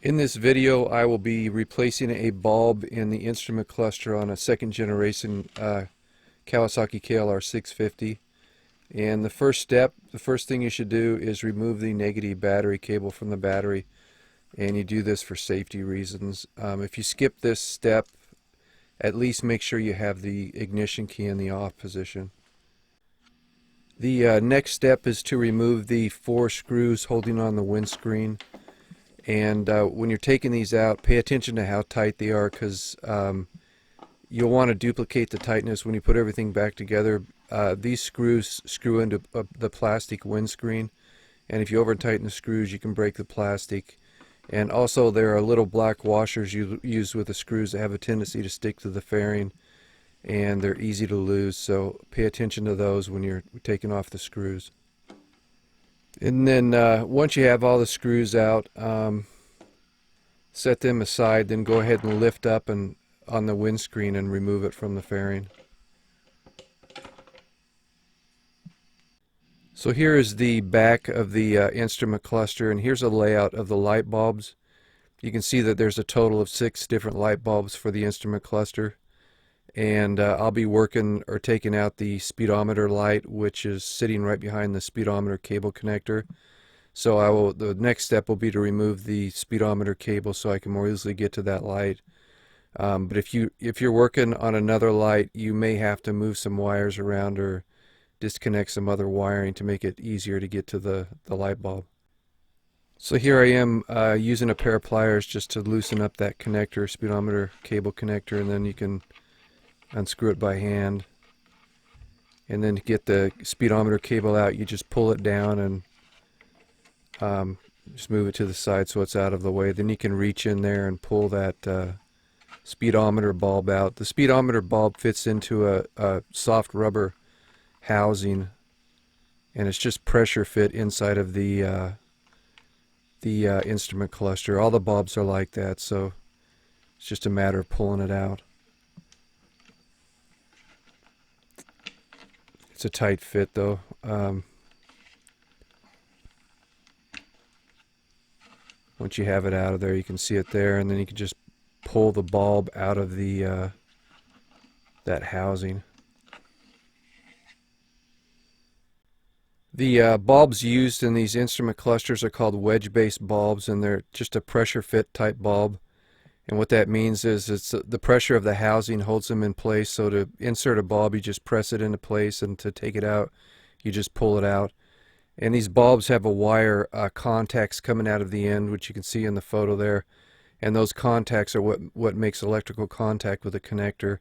In this video, I will be replacing a bulb in the instrument cluster on a second generation Kawasaki KLR650. And the first thing you should do is remove the negative battery cable from the battery. And you do this for safety reasons. If you skip this step, at least make sure you have the ignition key in the off position. The next step is to remove the 4 screws holding on the windscreen. And when you're taking these out, pay attention to how tight they are, because you'll want to duplicate the tightness when you put everything back together. These screws screw into the plastic windscreen, and if you over tighten the screws, you can break the plastic. And also, there are little black washers you use with the screws that have a tendency to stick to the fairing, and they're easy to lose, so pay attention to those when you're taking off the screws. And then once you have all the screws out, set them aside, then go ahead and lift up and on the windscreen and remove it from the fairing. So here is the back of the instrument cluster, and here's a layout of the light bulbs. You can see that there's a total of 6 different light bulbs for the instrument cluster. And I'll be working or taking out the speedometer light, which is sitting right behind the speedometer cable connector. So the next step will be to remove the speedometer cable so I can more easily get to that light. But if you're working on another light, you may have to move some wires around or disconnect some other wiring to make it easier to get to the light bulb. So here I am using a pair of pliers just to loosen up that connector, speedometer cable connector, and then you can unscrew it by hand. And then to get the speedometer cable out, you just pull it down and just move it to the side so it's out of the way. Then you can reach in there and pull that speedometer bulb out. The speedometer bulb fits into a soft rubber housing, and it's just pressure fit inside of the instrument cluster. All the bulbs are like that, so it's just a matter of pulling it out. It's a tight fit though. Once you have it out of there, you can see it there, and then you can just pull the bulb out of the that housing. The bulbs used in these instrument clusters are called wedge-based bulbs, and they're just a pressure fit type bulb. And what that means is it's the pressure of the housing holds them in place. So to insert a bulb, you just press it into place, and to take it out, you just pull it out. And these bulbs have a wire contacts coming out of the end, which you can see in the photo there. And those contacts are what makes electrical contact with the connector.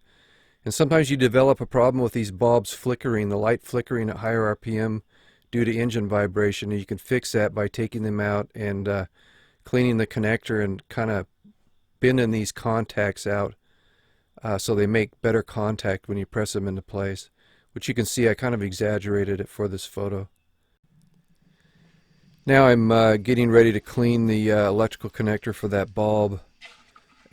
And sometimes you develop a problem with these bulbs flickering, the light flickering at higher RPM due to engine vibration. And you can fix that by taking them out and cleaning the connector and kind of bending these contacts out so they make better contact when you press them into place, which you can see I kind of exaggerated it for this photo. Now I'm getting ready to clean the electrical connector for that bulb,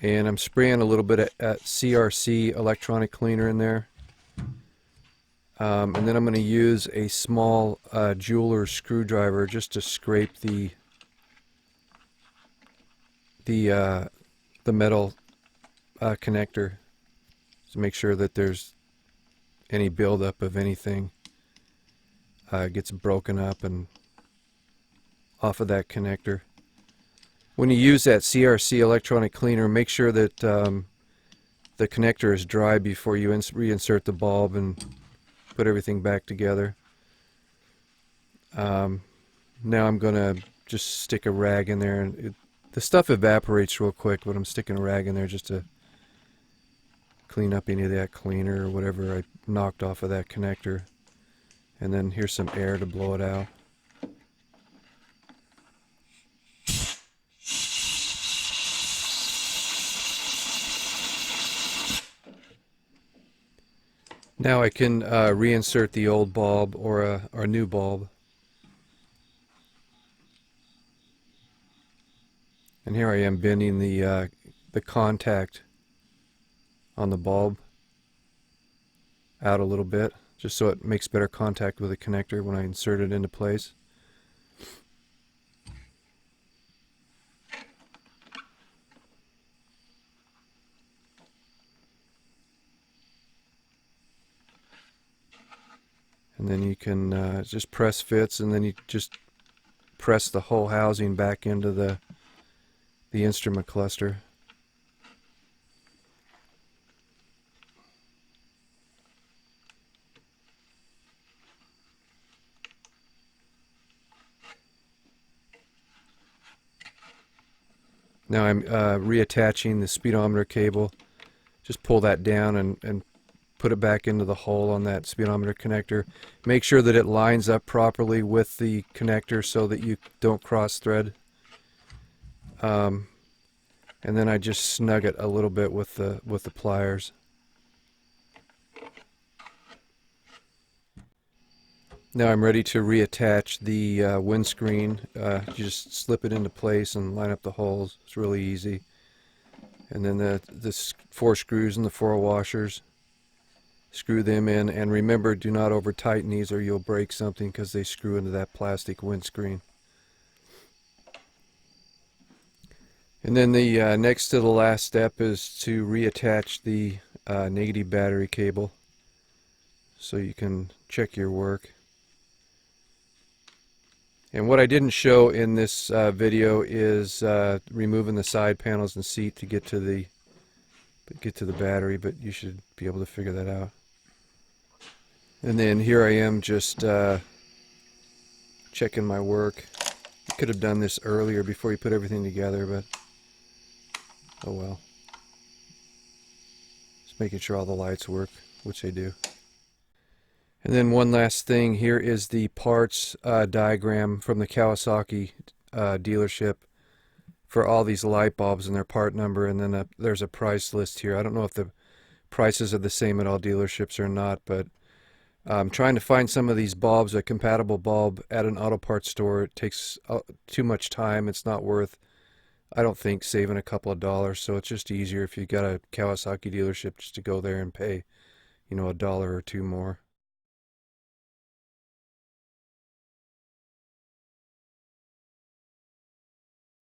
and I'm spraying a little bit of CRC electronic cleaner in there, and then I'm going to use a small jeweler's screwdriver just to scrape the metal connector to make sure that there's any buildup of anything gets broken up and off of that connector. When you use that CRC electronic cleaner, make sure that the connector is dry before you reinsert the bulb and put everything back together. Now I'm going to just stick a rag in there, and the stuff evaporates real quick, but I'm sticking a rag in there just to clean up any of that cleaner or whatever I knocked off of that connector. And then here's some air to blow it out. Now I can reinsert the old bulb or a new bulb. And here I am bending the contact on the bulb out a little bit, just so it makes better contact with the connector when I insert it into place. And then you can just press fits, and then you just press the whole housing back into the instrument cluster. Now I'm reattaching the speedometer cable. Just pull that down and put it back into the hole on that speedometer connector. Make sure that it lines up properly with the connector so that you don't cross thread. And then I just snug it a little bit with the pliers. Now I'm ready to reattach the windscreen. You just slip it into place and line up the holes. It's really easy. And then the 4 screws and the 4 washers. Screw them in, and remember, do not over tighten these or you'll break something because they screw into that plastic windscreen. And then the next to the last step is to reattach the negative battery cable so you can check your work. And what I didn't show in this video is removing the side panels and seat to get to the battery, but you should be able to figure that out. And then here I am just checking my work. You could have done this earlier before you put everything together, but oh well. Just making sure all the lights work, which they do. And then one last thing, here is the parts diagram from the Kawasaki dealership for all these light bulbs and their part number, and then there's a price list here. I don't know if the prices are the same at all dealerships or not, but I'm trying to find some of these bulbs, a compatible bulb at an auto parts store. It takes too much time. It's not worth, I don't think, saving a couple of dollars, so it's just easier if you've got a Kawasaki dealership just to go there and pay, $1 or $2 more.